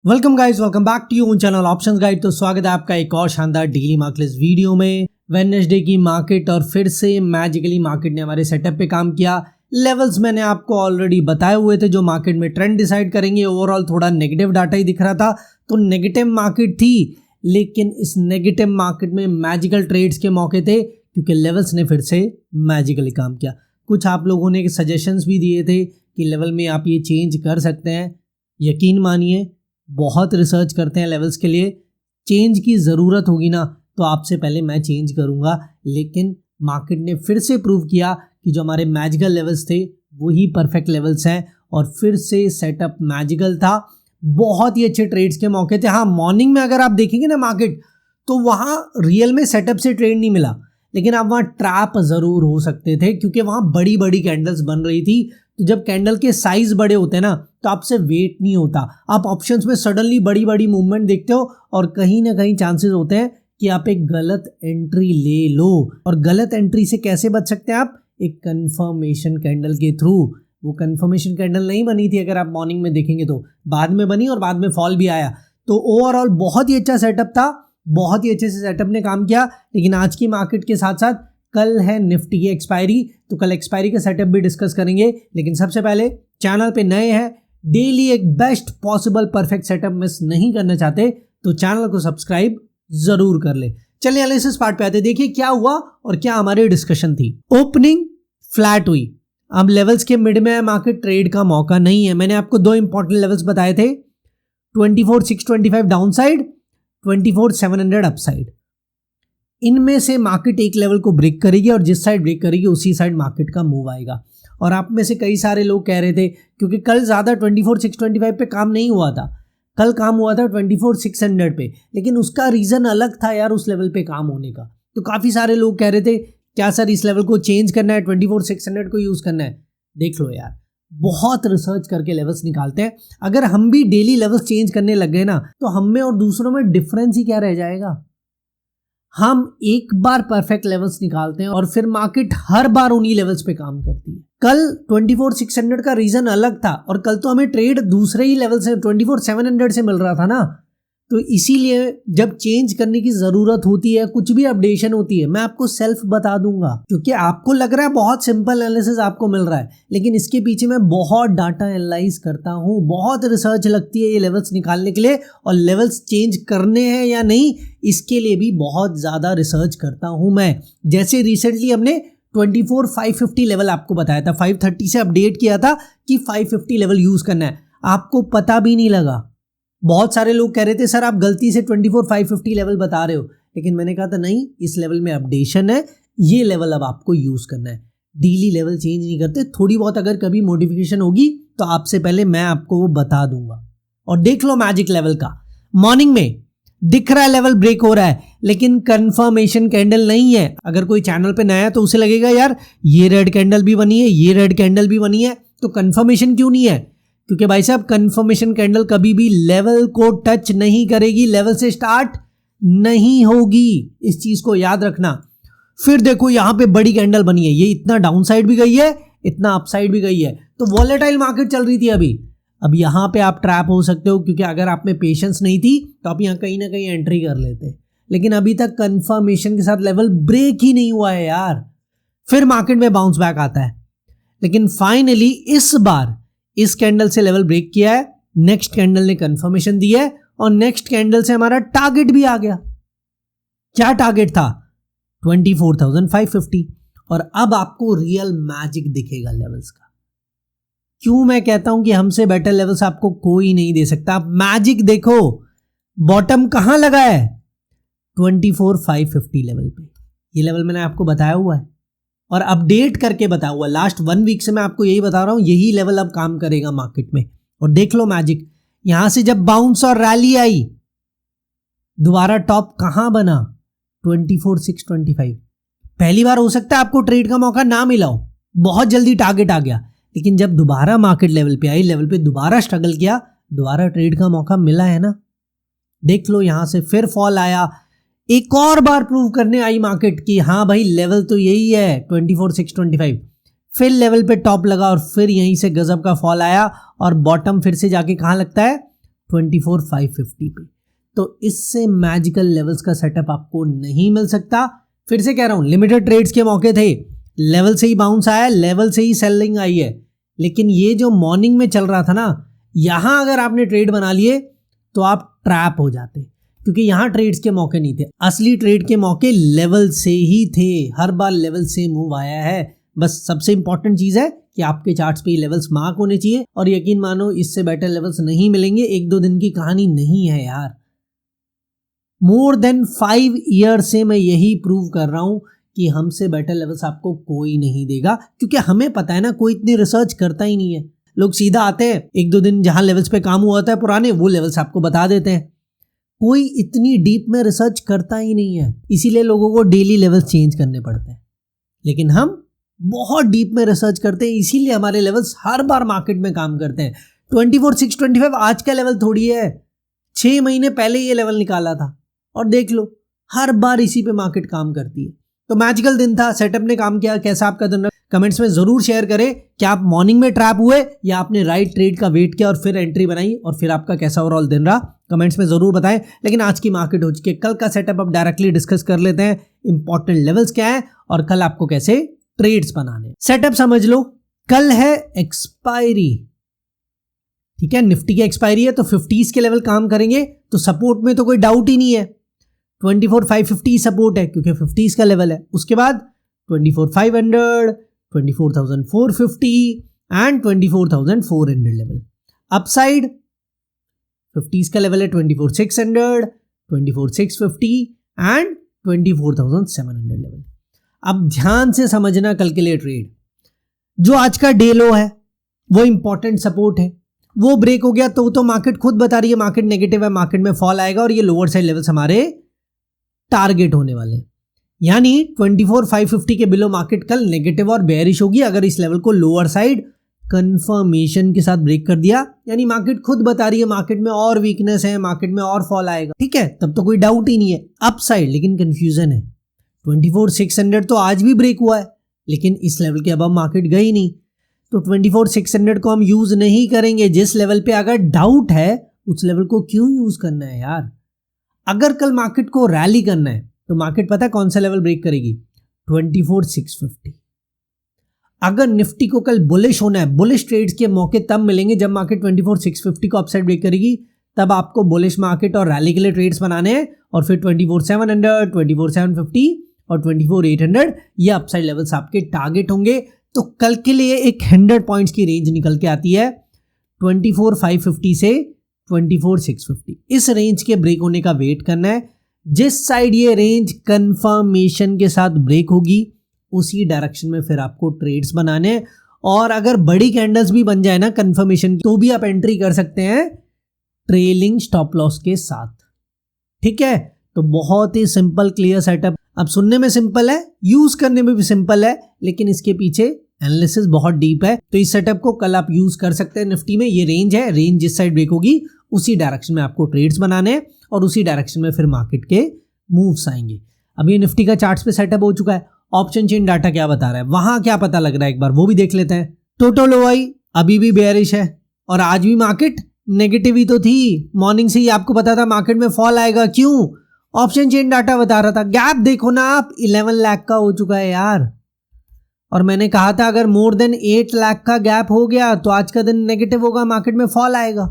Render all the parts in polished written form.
Welcome guys, welcome back to your channel Options Guide. तो स्वागत है आपका एक और शानदार डेली मार्केट वीडियो में। वेडनेसडे की मार्केट और फिर से मैजिकली मार्केट ने हमारे सेटअप पे काम किया। लेवल्स मैंने आपको ऑलरेडी बताए हुए थे जो मार्केट में ट्रेंड डिसाइड करेंगे। ओवरऑल थोड़ा नेगेटिव डाटा ही दिख रहा था, तो नेगेटिव मार्केट थी, लेकिन इस नेगेटिव मार्केट में मैजिकल ट्रेड्स के मौके थे क्योंकि लेवल्स ने फिर से मैजिकली काम किया। कुछ आप लोगों ने सजेशंस भी दिए थे कि लेवल में आप ये चेंज कर सकते हैं। यकीन मानिए, बहुत रिसर्च करते हैं लेवल्स के लिए। चेंज की ज़रूरत होगी ना तो आपसे पहले मैं चेंज करूंगा, लेकिन मार्केट ने फिर से प्रूव किया कि जो हमारे मैजिकल लेवल्स थे वही परफेक्ट लेवल्स हैं और फिर से सेटअप मैजिकल था। बहुत ही अच्छे ट्रेड्स के मौके थे। हाँ, मॉर्निंग में अगर आप देखेंगे ना मार्केट, तो वहाँ रियल में सेटअप से ट्रेड नहीं मिला, लेकिन आप वहाँ ट्रैप ज़रूर हो सकते थे क्योंकि वहाँ बड़ी बड़ी कैंडल्स बन रही थी। तो जब कैंडल के साइज बड़े होते हैं ना तो आपसे वेट नहीं होता। आप ऑप्शंस में सडनली बड़ी बड़ी मूवमेंट देखते हो और कहीं ना कहीं चांसेस होते हैं कि आप एक गलत एंट्री ले लो। और गलत एंट्री से कैसे बच सकते हैं आप? एक कंफर्मेशन कैंडल के थ्रू। वो कंफर्मेशन कैंडल नहीं बनी थी, अगर आप मॉर्निंग में देखेंगे तो बाद में बनी और बाद में फॉल भी आया। तो ओवरऑल बहुत ही अच्छा सेटअप था, बहुत ही अच्छे से सेटअप ने काम किया। लेकिन आज की मार्केट के साथ साथ कल है निफ्टी की एक्सपायरी, तो कल एक्सपायरी का सेटअप भी डिस्कस करेंगे। लेकिन सबसे पहले चैनल पे नए हैं, डेली एक best possible perfect setup miss नहीं करना चाहते तो चैनल को सब्सक्राइब जरूर कर ले। चलिए एनालिसिस पार्ट पे आते, देखिए क्या हुआ और क्या हमारी डिस्कशन थी। ओपनिंग फ्लैट हुई, अब लेवल्स के मिड में मार्केट ट्रेड का मौका नहीं है। मैंने आपको दो इंपॉर्टेंट लेवल्स बताए थे, 24,625 डाउन साइड, 24,700 अपसाइड। इनमें से मार्केट एक लेवल को ब्रेक करेगी और जिस साइड ब्रेक करेगी उसी साइड मार्केट का मूव आएगा। और आप में से कई सारे लोग कह रहे थे, क्योंकि कल ज़्यादा 24,625 पे काम नहीं हुआ था, कल काम हुआ था 24,600 पे, लेकिन उसका रीज़न अलग था यार उस लेवल पे काम होने का। तो काफ़ी सारे लोग कह रहे थे क्या सर इस लेवल को चेंज करना है, 24,600 को यूज़ करना है। देख लो यार, बहुत रिसर्च करके लेवल्स निकालते हैं। अगर हम भी डेली लेवल्स चेंज करने लग गए ना तो हम में और दूसरों में डिफरेंस ही क्या रह जाएगा। हम एक बार परफेक्ट लेवल्स निकालते हैं और फिर मार्केट हर बार उन्हीं लेवल्स पे काम करती है। कल 24,600 का रीजन अलग था और कल तो हमें ट्रेड दूसरे ही लेवल से 24,700 से मिल रहा था ना। तो इसीलिए जब चेंज करने की जरूरत होती है, कुछ भी अपडेशन होती है, मैं आपको सेल्फ बता दूंगा, क्योंकि आपको लग रहा है बहुत सिंपल एनालिसिस आपको मिल रहा है, लेकिन इसके पीछे मैं बहुत डाटा एनालाइज करता हूँ, बहुत रिसर्च लगती है ये लेवल्स निकालने के लिए। और लेवल्स चेंज करने हैं या नहीं इसके लिए भी बहुत ज़्यादा रिसर्च करता हूँ मैं। जैसे रिसेंटली हमने 24,550 लेवल आपको बताया था, 530 से अपडेट किया था कि 550 लेवल यूज़ करना है, आपको पता भी नहीं लगा। बहुत सारे लोग कह रहे थे सर आप गलती से 24,550 लेवल बता रहे हो, लेकिन मैंने कहा था नहीं, इस लेवल में अपडेशन है, ये लेवल अब आपको यूज़ करना है। डेली लेवल चेंज नहीं करते, थोड़ी बहुत अगर कभी मॉडिफिकेशन होगी तो आपसे पहले मैं आपको वो बता दूंगा। और देख लो मैजिक लेवल का, मॉर्निंग में दिख रहा है लेवल ब्रेक हो रहा है, लेकिन कंफर्मेशन कैंडल नहीं है। अगर कोई चैनल पे नया है तो उसे लगेगा यार ये रेड कैंडल भी बनी है, ये रेड कैंडल भी बनी है, तो कंफर्मेशन क्यों नहीं है? क्योंकि भाई साहब कंफर्मेशन कैंडल कभी भी लेवल को टच नहीं करेगी, लेवल से स्टार्ट नहीं होगी, इस चीज को याद रखना। फिर देखो यहां पे बड़ी कैंडल बनी है, ये इतना डाउन साइड भी गई है, इतना अपसाइड भी गई है, तो वॉलेटाइल मार्केट चल रही थी अभी। अब यहां पे आप ट्रैप हो सकते हो, क्योंकि अगर आप में पेशेंस नहीं थी तो आप यहां कहीं ना कहीं एंट्री कर लेते, लेकिन अभी तक कंफर्मेशन के साथ लेवल ब्रेक ही नहीं हुआ है यार। फिर मार्केट में बाउंस बैक आता है, लेकिन फाइनली इस बार इस कैंडल से लेवल ब्रेक किया है, नेक्स्ट कैंडल ने कंफर्मेशन दी है और नेक्स्ट कैंडल से हमारा टारगेट भी आ गया। क्या टारगेट था? 24,550। और अब आपको रियल मैजिक दिखेगा लेवल्स का। क्यों मैं कहता हूं कि हमसे बेटर लेवल्स आपको कोई नहीं दे सकता। आप मैजिक देखो, बॉटम कहां लगा है? 24,550 लेवल पे। ये लेवल मैंने आपको बताया हुआ है और अपडेट करके बताया हुआ है। लास्ट 1 वीक से मैं आपको यही बता रहा हूं, यही लेवल अब काम करेगा मार्केट में। और देख लो मैजिक, यहां से जब बाउंस और रैली आई, दोबारा टॉप कहां बना? 24,625। पहली बार हो सकता है आपको ट्रेड का मौका ना मिला हो, बहुत जल्दी टारगेट आ गया, लेकिन जब दोबारा मार्केट लेवल पे आई, लेवल पे दोबारा स्ट्रगल किया, दोबारा ट्रेड का मौका मिला है ना। देख लो यहां से फिर फॉल आया, एक और बार प्रूव करने आई मार्केट कि हाँ भाई लेवल तो यही है 24,625। फिर लेवल पे टॉप लगा और फिर यहीं से गजब का फॉल आया और बॉटम फिर से जाके कहाँ लगता है? 24,550 पे। तो इससे मैजिकल लेवल्स का सेटअप आपको नहीं मिल सकता। फिर से कह रहा हूं, लिमिटेड ट्रेड्स के मौके थे, लेवल से ही बाउंस आया, लेवल से ही सेलिंग आई है, लेकिन ये जो मॉर्निंग में चल रहा था ना, यहां अगर आपने ट्रेड बना लिए तो आप ट्रैप हो जाते, क्योंकि यहां ट्रेड्स के मौके नहीं थे। असली ट्रेड के मौके लेवल से ही थे, हर बार लेवल से मूव आया है। बस सबसे इंपॉर्टेंट चीज है कि आपके चार्ट्स पे लेवल्स मार्क होने चाहिए, और यकीन मानो इससे बेटर लेवल्स नहीं मिलेंगे। 1-2 दिन की कहानी नहीं है यार, मोर देन 5 ईयर से मैं यही प्रूव कर रहा हूं कि हमसे बेटर लेवल्स आपको कोई नहीं देगा, क्योंकि हमें पता है ना, कोई इतनी रिसर्च करता ही नहीं है। लोग सीधा आते हैं, 1-2 दिन जहां लेवल्स पे काम हुआ होता है पुराने, वो लेवल्स आपको बता देते हैं। कोई इतनी डीप में रिसर्च करता ही नहीं है, इसीलिए लोगों को डेली लेवल्स चेंज करने पड़ते हैं। लेकिन हम बहुत डीप में रिसर्च करते हैं, इसीलिए हमारे लेवल्स हर बार मार्केट में काम करते हैं। 24,625 आज का लेवल थोड़ी है, 6 महीने पहले ये लेवल निकाला था, और देख लो हर बार इसी पे मार्केट काम करती है। तो मैजिकल दिन था, सेटअप ने काम किया। कैसा आपका दिन रहा, कमेंट्स में जरूर शेयर करें। क्या आप मॉर्निंग में ट्रैप हुए, या आपने राइट ट्रेड का वेट किया और फिर एंट्री बनाई, और फिर आपका कैसा ओवरऑल दिन रहा, कमेंट्स में जरूर बताएं। लेकिन आज की मार्केट हो चुकी है, कल का सेटअप अब डायरेक्टली डिस्कस कर लेते हैं। इंपॉर्टेंट लेवल्स क्या है और कल आपको कैसे ट्रेड्स बनाने। सेटअप समझ लो, कल है एक्सपायरी, ठीक है, निफ्टी की एक्सपायरी है, तो 50s के लेवल काम करेंगे। तो सपोर्ट में तो कोई डाउट ही नहीं है, 24,550 सपोर्ट है क्योंकि 50s का लेवल है। उसके बाद 24,500, 24,450 एंड 24,400 लेवल। अपसाइड 50s का लेवल है 24,600, 24,650 एंड 24,700 लेवल। अब ध्यान से समझना कल के लिए ट्रेड। जो आज का डे लो है वो इंपॉर्टेंट सपोर्ट है, वो ब्रेक हो गया तो मार्केट खुद बता रही है मार्केट नेगेटिव है, मार्केट में फॉल आएगा, और ये लोअर साइड लेवल्स हमारे टारगेट होने वाले हैं। यानी 24,550 के बिलो मार्केट कल नेगेटिव और बेयरिश होगी। अगर इस लेवल को लोअर साइड कंफर्मेशन के साथ ब्रेक कर दिया, यानी मार्केट खुद बता रही है मार्केट में और वीकनेस है, मार्केट में और फॉल आएगा, ठीक है, तब तो कोई डाउट ही नहीं है। अपसाइड लेकिन कंफ्यूजन है, 24,600 तो आज भी ब्रेक हुआ है, लेकिन इस लेवल के अब मार्केट गई नहीं, तो 24,600 को हम यूज नहीं करेंगे। जिस लेवल पे अगर डाउट है उस लेवल को क्यों यूज करना है यार। अगर कल मार्केट को रैली करना है तो मार्केट पता है कौन सा लेवल ब्रेक करेगी, 24,650। अगर निफ्टी को कल बुलिश होना है, बुलिश ट्रेड्स के मौके तब मिलेंगे जब मार्केट 24,650 को अपसाइड ब्रेक करेगी, तब आपको बुलिश मार्केट और रैली के लिए ट्रेड्स बनाने हैं। और फिर 24,700, 24,750 और 24,800 ये अपसाइड लेवल्स आपके टारगेट होंगे। तो कल के लिए एक 100 पॉइंट्स की रेंज निकल के आती है 24,550 से 24,650। इस रेंज के ब्रेक होने का वेट करना है। जिस साइड ये रेंज कंफर्मेशन के साथ ब्रेक होगी उसी डायरेक्शन में फिर आपको ट्रेड्स बनाने हैं। और अगर बड़ी कैंडल्स भी बन जाए ना कंफर्मेशन की, तो भी आप एंट्री कर सकते हैं ट्रेलिंग स्टॉप लॉस के साथ, ठीक है। तो बहुत ही सिंपल क्लियर सेटअप। अब सुनने में सिंपल है, यूज करने में भी सिंपल है, लेकिन इसके पीछे एनालिसिस बहुत डीप है। तो इस सेटअप को कल आप यूज कर सकते हैं। निफ्टी में ये रेंज है, रेंज जिस साइड ब्रेक होगी उसी डायरेक्शन में आपको ट्रेड्स बनाने हैं, और उसी डायरेक्शन में फिर मार्केट के मूव्स आएंगे। अब ये निफ्टी का चार्ट्स पे सेटअप हो चुका है। ऑप्शन चेन डाटा क्या बता रहा है, वहां क्या पता लग रहा है, एक बार वो भी देख लेते हैं। टोटल ओआई अभी भी बेयरिश है, और आज भी मार्केट नेगेटिव ही तो थी। मॉर्निंग से ही आपको पता था मार्केट में फॉल आएगा, क्यों, ऑप्शन चेन डाटा बता रहा था। गैप देखो ना आप, 11 लाख का हो चुका है यार, और मैंने कहा था अगर मोर देन 8 लाख का गैप हो गया तो आज का दिन नेगेटिव होगा, मार्केट में फॉल आएगा।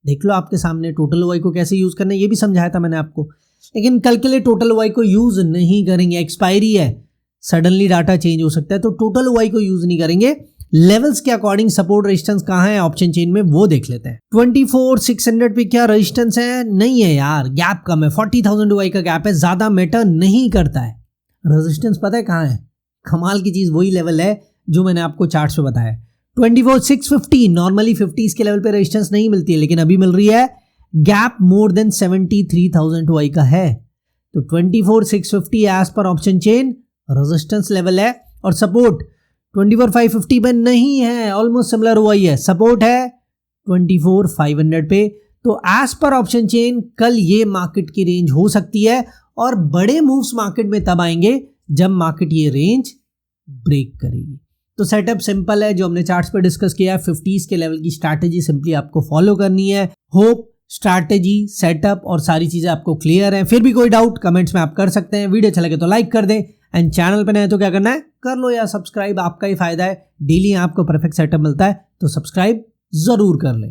देख लो आपके सामने टोटल ओआई को कैसे यूज करना है, ये भी समझाया था मैंने आपको। लेकिन कल के लिए टोटल ओआई को यूज नहीं करेंगे, एक्सपायरी है, सडनली डाटा चेंज हो सकता है, तो टोटल ओआई को यूज नहीं करेंगे। लेवल्स के अकॉर्डिंग सपोर्ट रेजिस्टेंस कहां है ऑप्शन चेन में वो देख लेते हैं। 24,600 पे क्या रेजिस्टेंस है, नहीं है यार, गैप कम है, 40,000 ओआई का गैप है, ज्यादा मैटर नहीं करता है। रेजिस्टेंस पता है कहां है, कमाल की चीज वही लेवल है जो मैंने आपको चार्ट्स पे बताया। 24,650 नॉर्मली 50s के लेवल पे रेजिस्टेंस नहीं मिलती है, लेकिन अभी मिल रही है। गैप मोर देन 73,000 ओआई का है, तो 24,650 as per option chain resistance level है, और सपोर्ट 24,550 पे नहीं है, ऑलमोस्ट सिमिलर ओआई है। सपोर्ट है 24,500 पे। तो एज पर ऑप्शन चेन कल ये मार्केट की रेंज हो सकती है, और बड़े मूव्स मार्केट में तब आएंगे जब मार्केट ये रेंज ब्रेक करेगी। तो सेटअप सिंपल है जो हमने चार्ट्स पे डिस्कस किया है। 50s के लेवल की स्ट्रैटेजी सिंपली आपको फॉलो करनी है। होप स्ट्रैटेजी, सेटअप और सारी चीजें आपको क्लियर हैं। फिर भी कोई डाउट कमेंट्स में आप कर सकते हैं। वीडियो अच्छा लगे तो लाइक कर दें एंड चैनल पे नए तो क्या करना है, कर लो यार सब्सक्राइब, आपका ही फायदा है। डेली आपको परफेक्ट सेटअप मिलता है तो सब्सक्राइब जरूर कर लें।